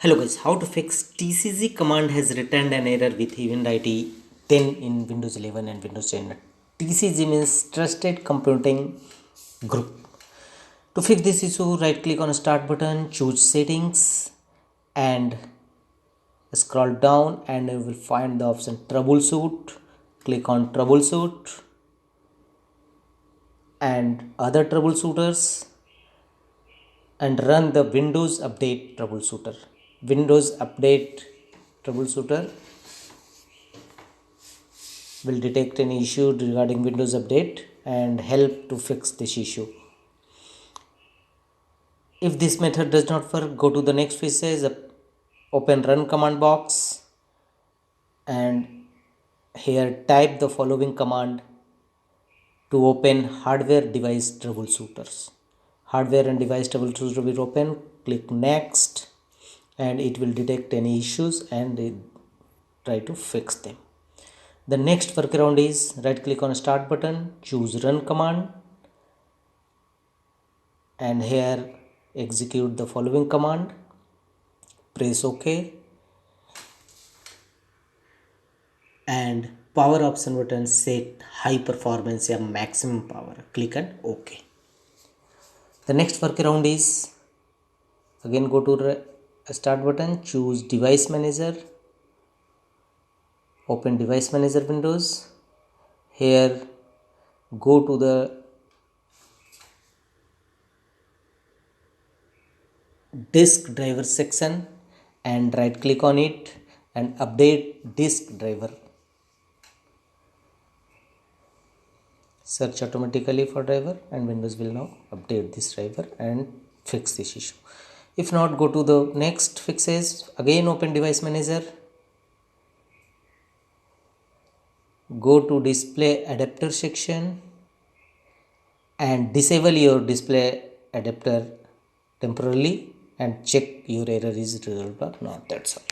Hello guys, how to fix TCG command has returned an error with event ID 10 in Windows 11 and Windows 10. TCG means Trusted Computing Group. To fix this issue, right click on start button, choose settings and scroll down and you will find the option troubleshoot. Click on troubleshoot and other troubleshooters and run the Windows Update troubleshooter. Windows Update troubleshooter will detect any issue regarding Windows Update and help to fix this issue. If this method does not work, go to the next phase, open run command box and here type the following command to open hardware device troubleshooters. Hardware and device troubleshooter will open, click next and it will detect any issues and try to fix them. The next workaround is right click on start button, choose run command and here execute the following command, press OK and power option button set high performance or maximum power, click on OK. The next workaround is again go to start button, choose device manager, open device manager windows, here go to the disk driver section and right click on it and update disk driver. Search automatically for driver and Windows will now update this driver and fix this issue. If not, go to the next fixes, again open device manager, go to display adapter section and disable your display adapter temporarily and check your error is resolved or not. That's all.